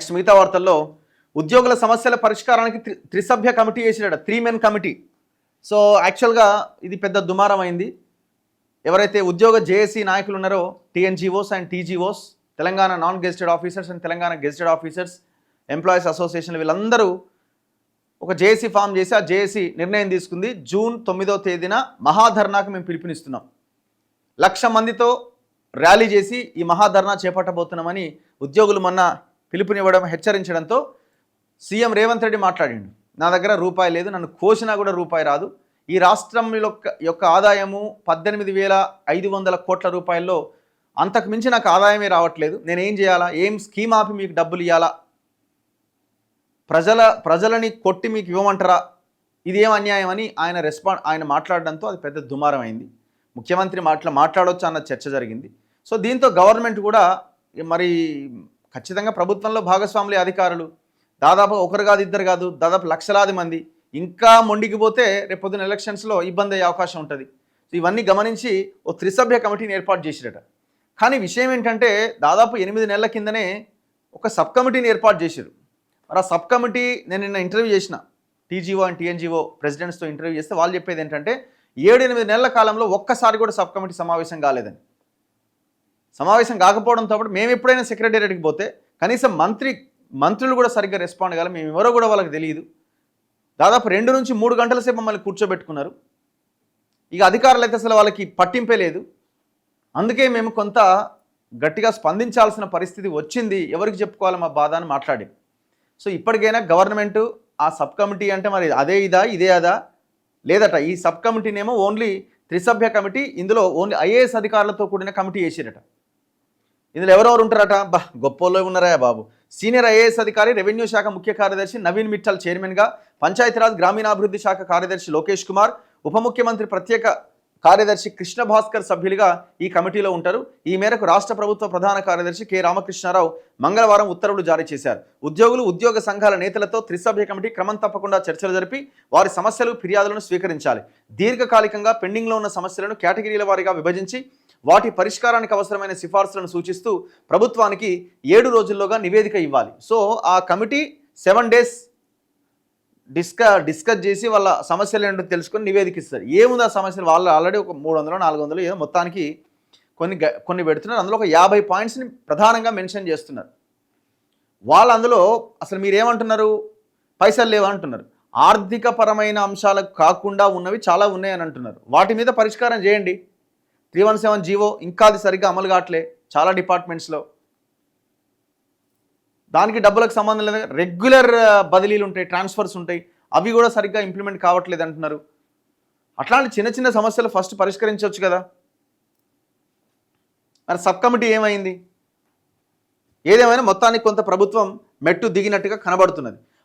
Next మిగతా వార్తల్లో ఉద్యోగుల సమస్యల పరిష్కారానికి త్రిసభ్య కమిటీ వేసినాడు, 3 మెన్ కమిటీ. సో యాక్చువల్గా ఇది పెద్ద దుమారం అయింది. ఎవరైతే ఉద్యోగ జేఏసీ నాయకులు ఉన్నారో TNGOs and TGOs, Telangana non gazetted officers and Telangana gazetted officers employees association వీళ్ళందరూ ఒక జేఏసీ ఫామ్ చేసి ఆ జేఏసీ నిర్ణయం తీసుకుంది. జూన్ 9వ తేదీన మహాధర్నాకు మేము పిలుపునిస్తున్నాం. 1,00,000 మందితో ర్యాలీ చేసి ఈ మహాధర్నా చేపట్టబోతున్నామని ఉద్యోగులు మొన్న పిలుపునివ్వడం, హెచ్చరించడంతో సీఎం రేవంత్ రెడ్డి మాట్లాడిండు. నా దగ్గర రూపాయి లేదు, నన్ను కోసినా కూడా రూపాయి రాదు. ఈ రాష్ట్రం యొక్క ఆదాయము 18,500 కోట్ల రూపాయల్లో అంతకు మించి నాకు ఆదాయమే రావట్లేదు. నేనేం చేయాలా? ఏం స్కీమ్ ఆపి మీకు డబ్బులు ఇవ్వాలా? ప్రజలని కొట్టి మీకు ఇవ్వమంటారా? ఇదేం అన్యాయం అని ఆయన మాట్లాడడంతో అది పెద్ద దుమారం అయింది. ముఖ్యమంత్రి మాట్లాడొచ్చు అన్న చర్చ జరిగింది. సో దీంతో గవర్నమెంట్ కూడా మరి ఖచ్చితంగా ప్రభుత్వంలో భాగస్వాములే అధికారులు, దాదాపు ఒకరు కాదు ఇద్దరు కాదు, దాదాపు లక్షలాది మంది. ఇంకా మొండికి పోతే రేపు పొద్దున ఎలక్షన్స్లో ఇబ్బంది అయ్యే అవకాశం ఉంటుంది. సో ఇవన్నీ గమనించి ఓ త్రిసభ్య కమిటీని ఏర్పాటు చేసిరట. కానీ విషయం ఏంటంటే దాదాపు 8 నెలల కిందనే ఒక సబ్ కమిటీని ఏర్పాటు చేశారు. మరి ఆ సబ్ కమిటీ నేను నిన్న ఇంటర్వ్యూ చేసిన టీజీఓ అండ్ టీఎన్జీఓ ప్రెసిడెంట్స్తో ఇంటర్వ్యూ చేస్తే వాళ్ళు చెప్పేది ఏంటంటే 7-8 నెలల కాలంలో ఒక్కసారి కూడా సబ్ కమిటీ సమావేశం కాలేదని. సమావేశం కాకపోవడంతో పాటు మేము ఎప్పుడైనా సెక్రటేరియట్కి పోతే కనీసం మంత్రులు కూడా సరిగ్గా రెస్పాండ్ కావాలి, మేము ఎవరో కూడా వాళ్ళకి తెలియదు. దాదాపు 2 నుంచి 3 గంటల సేపు మమ్మల్ని కూర్చోబెట్టుకున్నారు. ఇక అధికారులు అయితే అసలు వాళ్ళకి పట్టింపే లేదు. అందుకే మేము కొంత గట్టిగా స్పందించాల్సిన పరిస్థితి వచ్చింది, ఎవరికి చెప్పుకోవాలి మా బాధ అని మాట్లాడి. సో ఇప్పటికైనా గవర్నమెంట్ ఆ సబ్ కమిటీ అంటే మరి అదే ఇదే అదా లేదట. ఈ సబ్ కమిటీనేమో ఓన్లీ త్రిసభ్య కమిటీ, ఇందులో ఓన్లీ ఐఏఎస్ అధికారులతో కూడిన కమిటీ వేసిరట. ఇందులో ఎవరెవరు ఉంటారట? గొప్పోళ్ళు ఉన్నారా బాబు. సీనియర్ ఐఏఎస్ అధికారి, రెవెన్యూ శాఖ ముఖ్య కార్యదర్శి నవీన్ మిట్టల్ చైర్మన్గా, పంచాయతీరాజ్ గ్రామీణాభివృద్ధి శాఖ కార్యదర్శి లోకేష్ కుమార్, ఉప ముఖ్యమంత్రి ప్రత్యేక కార్యదర్శి కృష్ణ భాస్కర్ సభ్యులుగా ఈ కమిటీలో ఉంటారు. ఈ మేరకు రాష్ట్ర ప్రభుత్వ ప్రధాన కార్యదర్శి కె రామకృష్ణారావు మంగళవారం ఉత్తర్వులు జారీ చేశారు. ఉద్యోగులు, ఉద్యోగ సంఘాల నేతలతో త్రిసభ్య కమిటీ క్రమం తప్పకుండా చర్చలు జరిపి వారి సమస్యలు, ఫిర్యాదులను స్వీకరించాలి. దీర్ఘకాలికంగా పెండింగ్లో ఉన్న సమస్యలను కేటగిరీల వారీగా విభజించి వాటి పరిష్కారానికి అవసరమైన సిఫార్సులను సూచిస్తూ ప్రభుత్వానికి 7 రోజుల్లోగా నివేదిక ఇవ్వాలి. సో ఆ కమిటీ 7 days డిస్కస్ చేసి వాళ్ళ సమస్యలు ఏంటో తెలుసుకొని నివేదిక ఇస్తారు. ఏముంది ఆ సమస్యలు? వాళ్ళు ఆల్రెడీ ఒక 300-400 ఏదో మొత్తానికి కొన్ని పెడుతున్నారు. అందులో ఒక 50 పాయింట్స్ని ప్రధానంగా మెన్షన్ చేస్తున్నారు. వాళ్ళు అందులో అసలు మీరేమంటున్నారు? పైసలు లేవంటున్నారు. ఆర్థిక పరమైన అంశాలకు కాకుండా ఉన్నవి చాలా ఉన్నాయని అంటున్నారు. వాటి మీద పరిష్కారం చేయండి. 317 జీవో ఇంకా అది సరిగ్గా అమలు కావట్లే చాలా డిపార్ట్మెంట్స్లో. దానికి డబ్బులకు సంబంధం లేదు. రెగ్యులర్ బదిలీలు ఉంటాయి, ట్రాన్స్ఫర్స్ ఉంటాయి, అవి కూడా సరిగ్గా ఇంప్లిమెంట్ కావట్లేదు అంటున్నారు. అట్లాంటి చిన్న చిన్న సమస్యలు ఫస్ట్ పరిష్కరించవచ్చు కదా. మరి సబ్ కమిటీ ఏమైంది? ఏదేమైనా మొత్తానికి కొంత ప్రభుత్వం మెట్టు దిగినట్టుగా కనబడుతున్నది.